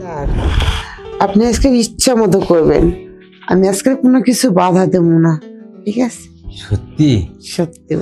Sir, আপনি আজকে ইচ্ছা মতো করবেন, আমি আজকে কোনো কিছু বাধা দেব না, ঠিক আছে? সত্যি সত্যি।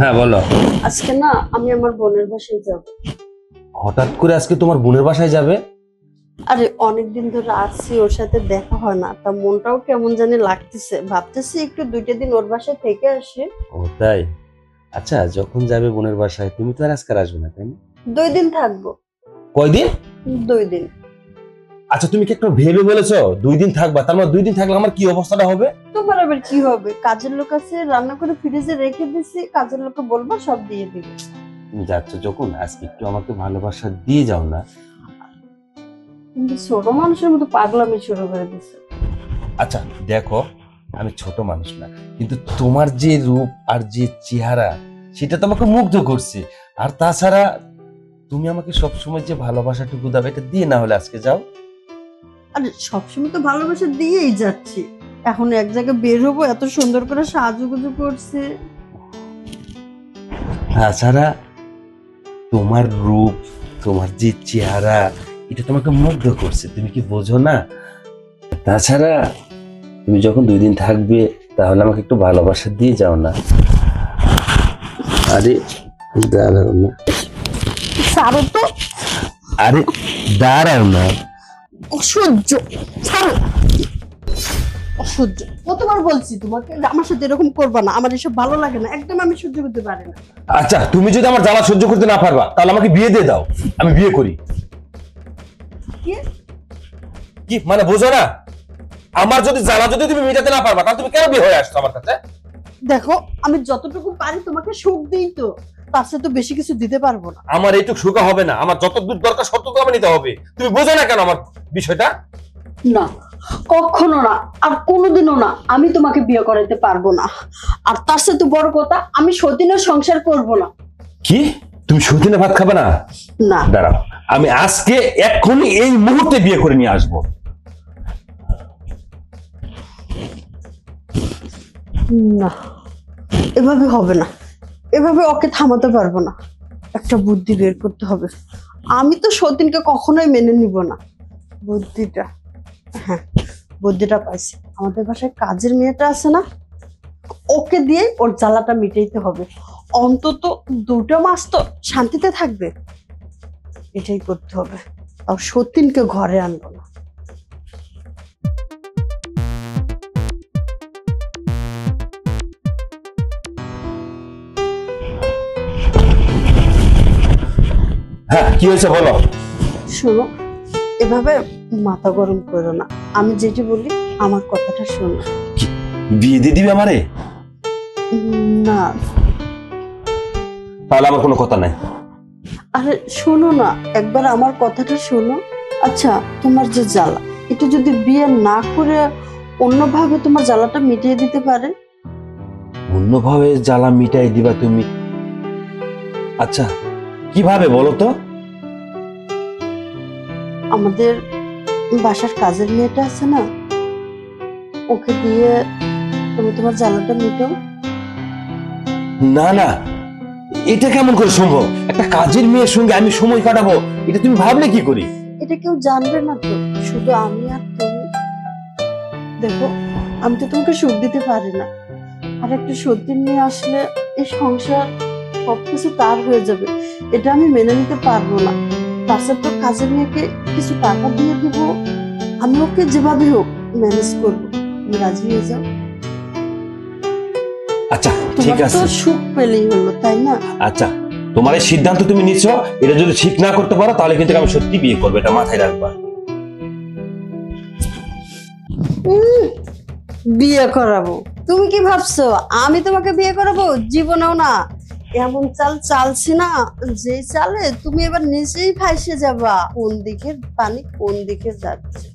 হ্যাঁ বলো। আজকে না আমি আমার বোনের বাসায় যাব। হঠাৎ করে আজকে তোমার বোনের বাসায় যাবে? আরে অনেকদিন ধরে আসছি, ওর সাথে দেখা হয় না, তা মনটাও কেমন জানি লাগতেছে, ভাবতেছি একটু 2টা দিন ওর বাসায় থেকে আসি। ও তাই? আচ্ছা, যখন যাবে বোনের বাসায় তুমি তো আর আজকে আসবে না, তাই না? 2 দিন থাকবো। কয়দিন? 2 দিন। আচ্ছা, তুমি কি একটা ভেবে বলেছো 2 দিন থাকবা? তার মানে 2 দিন থাকলে আমার কি অবস্থাটা হবে? তোমার আবার কি হবে? কাজের লোক আছে, রান্না করে ফ্রিজে রেখে দিছি, কাজের লোককে বলবো সব দিয়ে দিবে। তুমি যাচ্ছ যখন, আজকে একটু আমাকে ভালোবাসা দিয়ে যাও না। কিন্তু ছোট মানুষের মতো পাগলামি শুরু করে দিছে। আচ্ছা দেখো, আমি ছোট মানুষ না, কিন্তু তোমার যে রূপ আর যে চেহারা সেটা তো আমাকে মুগ্ধ করছে। আর তাছাড়া তুমি আমাকে সবসময় যে ভালোবাসাটুকু দাও, এটা দিয়ে না হলে আজকে যাও। আরে সবসময় তো ভালোবাসা দিয়েই যাচ্ছি, এখন এক জায়গায় বের হবো, এত সুন্দর করে সাজুগুজু করছে। তাছাড়া তোমার রূপ, তোমার যে চেহারা, এটা তোমাকে মুগ্ধ করছে, তুমি কি বোঝো না? তাছাড়া তুমি যখন 2 দিন থাকবে, তাহলে আমাকে একটু ভালোবাসা দিয়ে যাও না। আরে দাঁড়াও না, ছাড়ো তো। আরে দাঁড়াও না। অসহ্য, ছাড়ো। অসহ্য, কতবার বলছি তোমাকে আমার সাথে এরকম করবা না, আমার এসব ভালো লাগে না, একদম আমি সহ্য করতে পারি না। আচ্ছা, তুমি যদি আমার জ্বালা সহ্য করতে না পারবা, তাহলে আমাকে বিয়ে দিয়ে দাও, আমি বিয়ে করি। কি মানে বোঝো না? আমার যদি জ্বালা যদি তুমি মেটাতে না পারবা, তাহলে তুমি কেন বিয়ে হয়ে আসছো আমার কাছে? দেখো, আমি যতটুকু পারি তোমাকে সুখ দিই, তো তার সাথে তো বেশি কিছু দিতে পারবো না। আমার এইটুকু সুখা হবে না, আমার যত দূর দরকার ততটুকু আমি নিতে হবে। তুমি বোঝো না কেন আমার বিষয়টা? না, কখনো না, আর কোনোদিনও না, আমি তোমাকে বিয়ে করাতে পারবো না। আর তার সাথে বড় কথা, আমি সতীনের সংসার করব না। কি? তুমি সতীনে ভাত খাবে না? না। দাঁড়াও, আমি আজকে এক্ষুনি এই মুহূর্তে বিয়ে করে নিয়ে আসবো। না, এভাবে হবে না, এভাবে ওকে থামাতে পারবো না, একটা বুদ্ধি বের করতে হবে। আমি তো সতীনকে কখনোই মেনে নিব না। বুদ্ধিটা, হ্যাঁ বুদ্ধিটা পাইছি, আমাদের বাসায় কাজের মেয়েটা আছে না, ওকে দিয়ে ওর জ্বালাটা মিটাইতে হবে, অন্তত 2টা মাস তো শান্তিতে থাকবে। এটাই করতে হবে, আর সতীনকে ঘরে আনবো না। হ্যাঁ, কি হয়েছে বলো। শোনো, এভাবে মাথা গরম করো না, আমি যেটি বলি আমার কথাটা শোনো। বিয়ে দিয়ে দিবে আমারে? না। তাহলে আমার কোনো কথা নাই। আরে শোনো না, একবার আমার কথাটা শোনো। আচ্ছা, তোমার যে জ্বালা, এটা যদি বিয়ে না করে অন্যভাবে তোমার জ্বালাটা মিটিয়ে দিতে পারে? অন্যভাবে জ্বালা মিটাই দিবা তুমি? আচ্ছা, কিভাবে বলো তো? আমাদের বাসার কাজের মেয়েটা আছে না, ওকে দিয়ে তুমি তোমার জ্বালাটা মিটাও। না না, এটা কেমন করে সম্ভব? একটা কাজের মেয়ের সঙ্গে আমি সময় কাটাবো, এটা তুমি ভাবলে কি করি? এটা কেউ জানবে না তো, শুধু আমি আর তুমি। দেখো, আমি তো তোমাকে সুখ দিতে পারি না, আর একটা সতীন নিয়ে আসলে এই সংসার সবকিছু তার হয়ে যাবে, এটা আমি মেনে নিতে পারবো না। তার সাথে তো কাজের মেয়েকে কিছু টাকা দিয়ে দিব, আমি ওকে যেভাবে হোক ম্যানেজ করবো। তুমি রাজি হয়ে যাও। আচ্ছা ঠিক তোমার আছে। তো সুখ পেলেই হলো, তাই না? আচ্ছা, তোমার এই সিদ্ধান্ত তুমি নিচ্ছ, এটা যদি ঠিক না করতে পারো তাহলে কিন্তু আমি সত্যি বিয়ে করবো, এটা মাথায় রাখবা। বিয়ে করাবো? তুমি কি ভাবছো আমি তোমাকে বিয়ে করাবো? জীবনেও না। এমন চাল চালছি না, যে চালে তুমি এবার নিজেই ফাইসে যাবা কোন দিকে পানি কোন দিকে যাচ্ছে।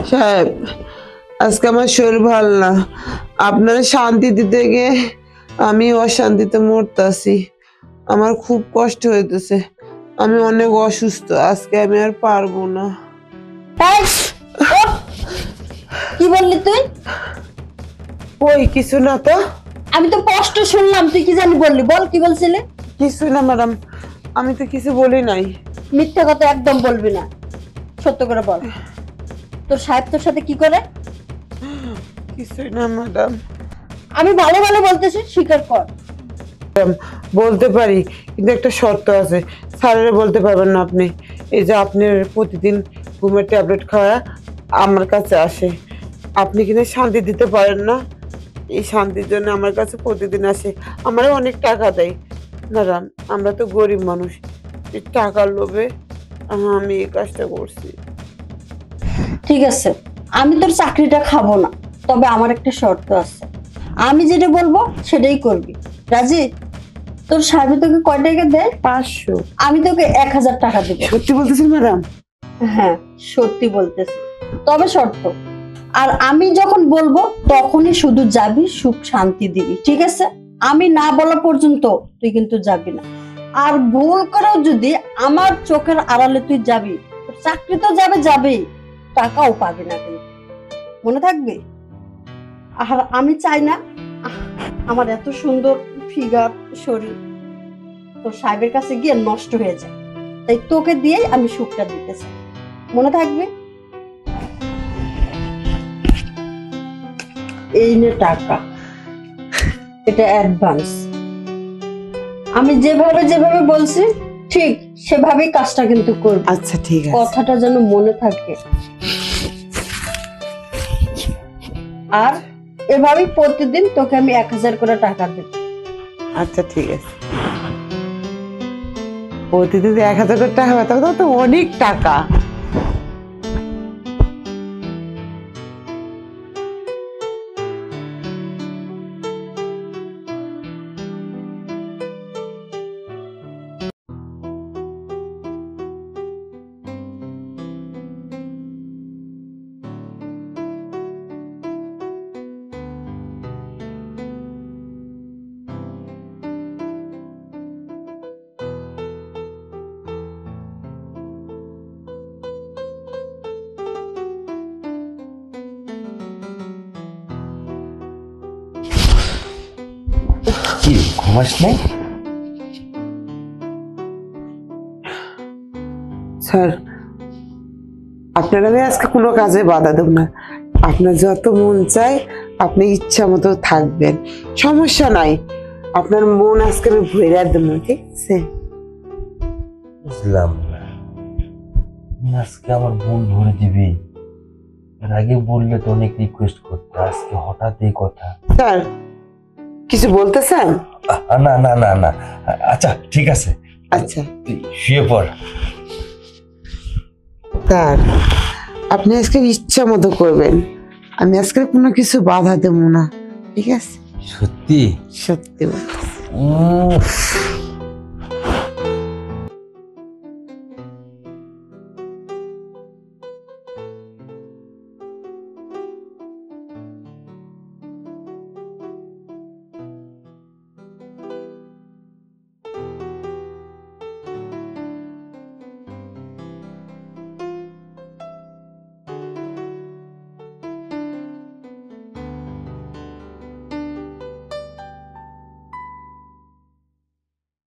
সাহেব, আজকে আমার শরীর ভালো না। আপনারা শান্তি দিতে গিয়ে আমি অশান্তিতে মরতাছি। আমার খুব কষ্ট হইতেছে, আমি অনেক অসুস্থ, আজকে আমি আর পারবো না। এই, ওঠ! কি বললি তুই? ওই কিছু না তো, আমি তো কষ্ট শুনলাম, তুই কি জানি বললি, বল কি বলছিলি? কিছু না ম্যাডাম, আমি তো কিছু বলি নাই। মিথ্যা কথা একদম বলবি না, সত্য করে বল। তোর সাহেব তোর সাথে কি করে? কিছুই না ম্যাডাম। আমি ভালো ভালো বলতেছি, স্বীকার কর। বলতে পারি, কিন্তু একটা শর্ত আছে। স্যারেরা বলতে পারবেন না আপনি। এই যে আপনি প্রতিদিন ঘুমের ট্যাবলেট খাওয়া আমার কাছে আসে, আপনি কিন্তু শান্তি দিতে পারেন না। এই শান্তির জন্য আমার কাছে প্রতিদিন আসে, আমারও অনেক টাকা দেয়। ম্যাডাম, আমরা তো গরিব মানুষ, এই টাকার লোভে আমি এই কাজটা করছি। ঠিক আছে, আমি তোর চাকরিটা খাবো না, তবে আমার একটা শর্ত আছে। আমি যেটা বলবো সেটাই করবি, রাজি? তোর সাহেব তোকে কয় টাকা দেয়? 500। আমি তোকে 1000 টাকা দেবো। সত্যি বলতেছেন ম্যাডাম? হ্যাঁ, সত্যি বলতেছি, তবে শর্ত। আর আমি যখন বলবো তখনই শুধু যাবি, সুখ শান্তি দিবি, ঠিক আছে? আমি না বলা পর্যন্ত তুই কিন্তু যাবি না। আর ভুল করেও যদি আমার চোখের আড়ালে তুই যাবি, তোর চাকরি তো যাবেই, টাকাও পাবি না, কিন্তু মনে থাকবে। আর আমি চাই না আমার এত সুন্দর ফিগার, শরীর তোর সাহেবের কাছে গিয়ে নষ্ট হয়ে যায়। তাই তোকে দিয়েই আমি সুখটা দিতে চাই, মনে থাকবে। এই নে টাকা, এটা অ্যাডভান্স। আমি যেভাবে যেভাবে বলছি ঠিক সেভাবেই কাজটা কিন্তু করবি। আচ্ছা ঠিক আছে। কথাটা যেন মনে থাকে। আর এভাবেই প্রতিদিন তোকে আমি 1000 করে টাকা দেব। আচ্ছা ঠিক আছে। প্রতিদিন 1000 করে টাকা হবে, তাহলে তো অনেক টাকা। কি ঘুমাস নাই? স্যার, আপনার আমি আজকে কোনো কাজে বাধা দেব না। আপনার যত মন চায় আপনি ইচ্ছা মতো থাকবেন, সমস্যা নাই। আপনার মন আজকে আমি ভরে দেবো, ঠিক আছে? বুঝলাম না, তুমি আজকে আমার মন ভরে দিবি? এর আগে বললে তো অনেক রিকোয়েস্ট করতে, আজকে হঠাৎ এই কথা। স্যার, কিছু বলতেছেন? না না না না, আচ্ছা ঠিক আছে, আচ্ছা তুই শুয়ে পড়। স্যার, আপনি আজকে ইচ্ছা মতো করবেন, আমি আজকে কোনো কিছু বাধা দেবো না, ঠিক আছে? সত্যি? সত্যি। উফ,